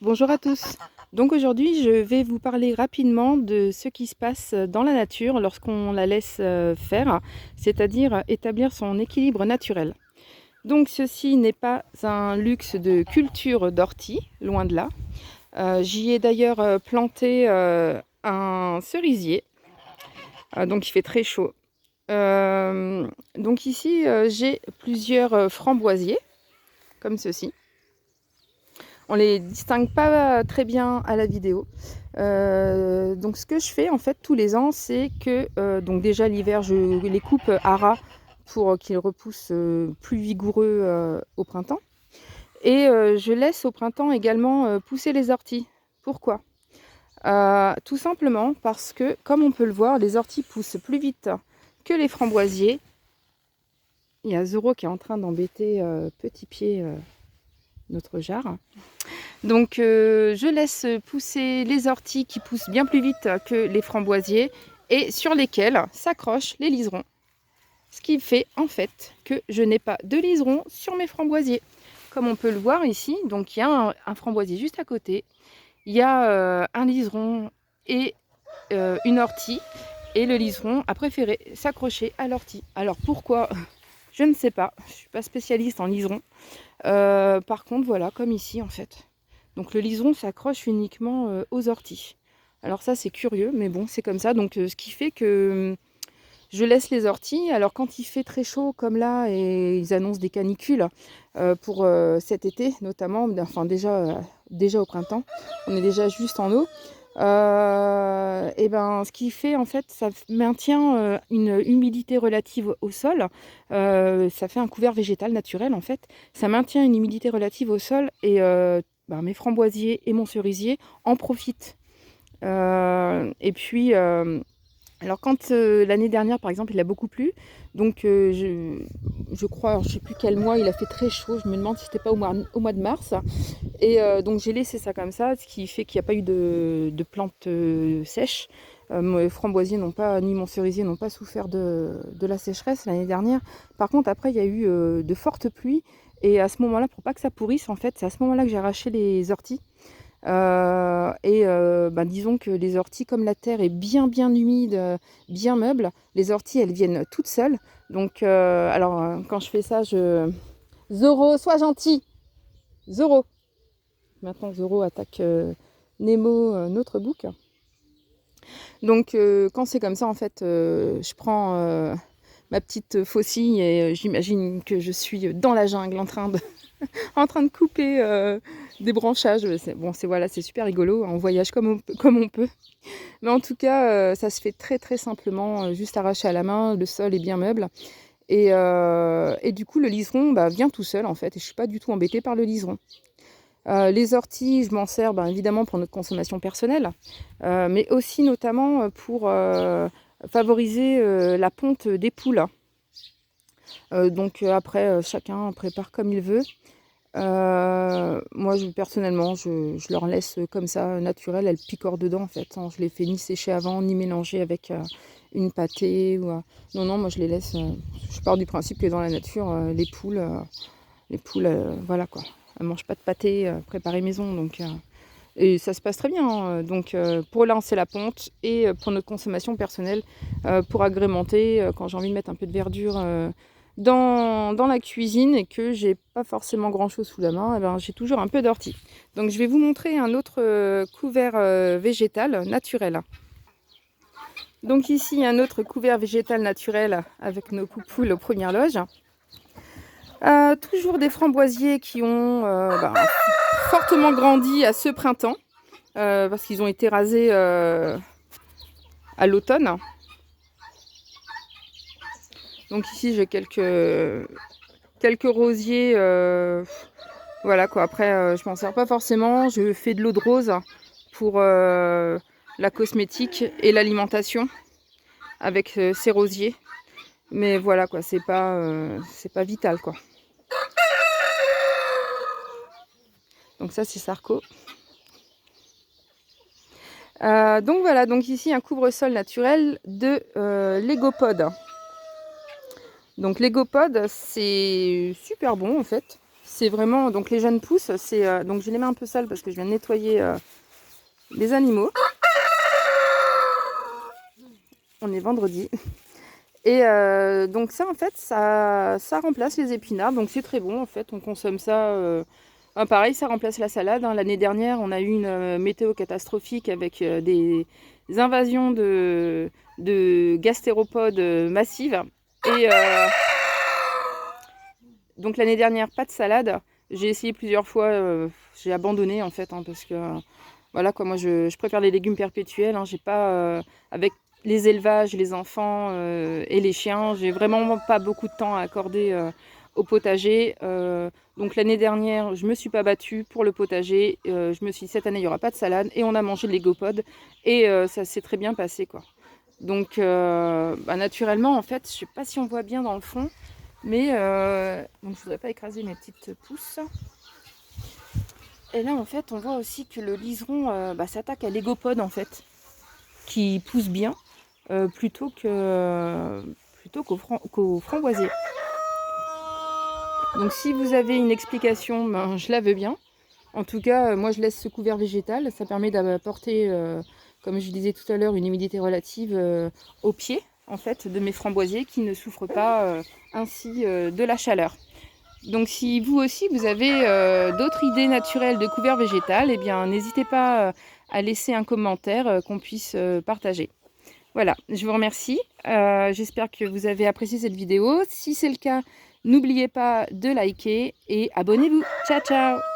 Bonjour à tous. Donc aujourd'hui, je vais vous parler rapidement de ce qui se passe dans la nature lorsqu'on la laisse faire, c'est-à-dire établir son équilibre naturel. Donc ceci n'est pas un luxe de culture d'ortie, loin de là. J'y ai d'ailleurs planté un cerisier, donc il fait très chaud. Donc ici, j'ai plusieurs framboisiers, comme ceci. On les distingue pas très bien à la vidéo. Donc ce que je fais en fait tous les ans, c'est que donc déjà l'hiver, je les coupe à ras pour qu'ils repoussent plus vigoureux au printemps. Et je laisse au printemps également pousser les orties. Pourquoi? Tout simplement parce que, comme on peut le voir, les orties poussent plus vite que les framboisiers. Il y a Zoro qui est en train d'embêter Petit Pied, notre jarre. Donc je laisse pousser les orties qui poussent bien plus vite que les framboisiers et sur lesquels s'accrochent les liserons. Ce qui fait en fait que je n'ai pas de liserons sur mes framboisiers. Comme on peut le voir ici, donc il y a un framboisier juste à côté, il y a un liseron et une ortie, et le liseron a préféré s'accrocher à l'ortie. Alors pourquoi? Je ne sais pas, je ne suis pas spécialiste en liserons. Par contre, voilà, comme ici en fait. Donc le liseron s'accroche uniquement aux orties. Alors ça c'est curieux, mais bon c'est comme ça. Donc ce qui fait que je laisse les orties. Alors quand il fait très chaud comme là et ils annoncent des canicules pour cet été notamment, enfin déjà au printemps, on est déjà juste en eau. Et ben ce qui fait en fait ça maintient une humidité relative au sol. Ça fait un couvert végétal naturel en fait. Ça maintient une humidité relative au sol et mes framboisiers et mon cerisier en profitent. Et puis alors quand l'année dernière par exemple il a beaucoup plu, donc je crois, alors, je ne sais plus quel mois, il a fait très chaud, je me demande si c'était pas au mois de mars, et donc j'ai laissé ça comme ça, ce qui fait qu'il n'y a pas eu de plantes sèches. Mes framboisiers n'ont pas, ni mon cerisier n'ont pas souffert de la sécheresse l'année dernière. Par contre après il y a eu de fortes pluies, et à ce moment-là, pour pas que ça pourrisse en fait, c'est à ce moment-là que j'ai arraché les orties. Disons que les orties, comme la terre est bien humide, bien meuble, les orties elles viennent toutes seules. Donc quand je fais ça, Zoro, sois gentil. Zoro. Maintenant Zoro attaque Nemo, notre bouc. Donc quand c'est comme ça en fait, je prends ma petite faucille et j'imagine que je suis dans la jungle en train de couper des branchages. C'est super rigolo, on voyage comme on peut. Mais en tout cas, ça se fait très simplement, juste arraché à la main, le sol est bien meuble. Et du coup, le liseron vient tout seul en fait, et je suis pas du tout embêtée par le liseron. Les orties, je m'en sers évidemment pour notre consommation personnelle, mais aussi notamment pour favoriser la ponte des poules. Donc après, chacun prépare comme il veut. Moi, personnellement, je leur laisse comme ça, naturel, elles picorent dedans en fait. Hein. Je les fais ni sécher avant, ni mélanger avec une pâtée. Non, moi je les laisse. Je pars du principe que dans la nature, les poules, voilà quoi. Elles mangent pas de pâté préparé maison, donc et ça se passe très bien. Hein. Donc pour lancer la ponte et pour notre consommation personnelle, pour agrémenter quand j'ai envie de mettre un peu de verdure. Dans la cuisine et que j'ai pas forcément grand chose sous la main, j'ai toujours un peu d'ortie. Donc je vais vous montrer un autre couvert végétal naturel. Donc ici un autre couvert végétal naturel avec nos poupoules aux premières loges. Toujours des framboisiers qui ont fortement grandi à ce printemps parce qu'ils ont été rasés à l'automne. Donc ici j'ai quelques rosiers. Voilà quoi, après je m'en sers pas forcément, je fais de l'eau de rose pour la cosmétique et l'alimentation avec ces rosiers. Mais voilà quoi, c'est pas vital quoi. Donc ça c'est Sarko. Donc voilà, donc ici un couvre-sol naturel de Legopod. Donc Legopod c'est super bon en fait. C'est vraiment, donc les jeunes pousses, donc j'ai les mains un peu sales parce que je viens de nettoyer les animaux. On est vendredi. Et donc ça en fait, ça remplace les épinards, donc c'est très bon en fait, on consomme ça. Pareil, ça remplace la salade. Hein. L'année dernière, on a eu une météo catastrophique avec des invasions de gastéropodes massives. Et donc l'année dernière, pas de salade. J'ai essayé plusieurs fois, j'ai abandonné en fait, hein, parce que voilà quoi, moi je préfère les légumes perpétuels. Hein, j'ai pas avec les élevages, les enfants et les chiens, j'ai vraiment pas beaucoup de temps à accorder au potager. Donc l'année dernière, je me suis pas battue pour le potager. Je me suis dit cette année il y aura pas de salade et on a mangé de l'égopodes et ça s'est très bien passé quoi. Donc naturellement en fait, je sais pas si on voit bien dans le fond. Mais donc je voudrais pas écraser mes petites pousses. Et là en fait on voit aussi que le liseron s'attaque à l'égopode en fait, qui pousse bien plutôt qu'au framboisier. Donc si vous avez une explication, ben, je la veux bien. En tout cas moi je laisse ce couvert végétal, ça permet d'apporter comme je disais tout à l'heure une humidité relative aux pieds en fait de mes framboisiers qui ne souffrent pas ainsi de la chaleur. Donc si vous aussi vous avez d'autres idées naturelles de couvert végétal, eh bien n'hésitez pas à laisser un commentaire qu'on puisse partager. Voilà, je vous remercie. J'espère que vous avez apprécié cette vidéo. Si c'est le cas, n'oubliez pas de liker et abonnez-vous. Ciao ciao.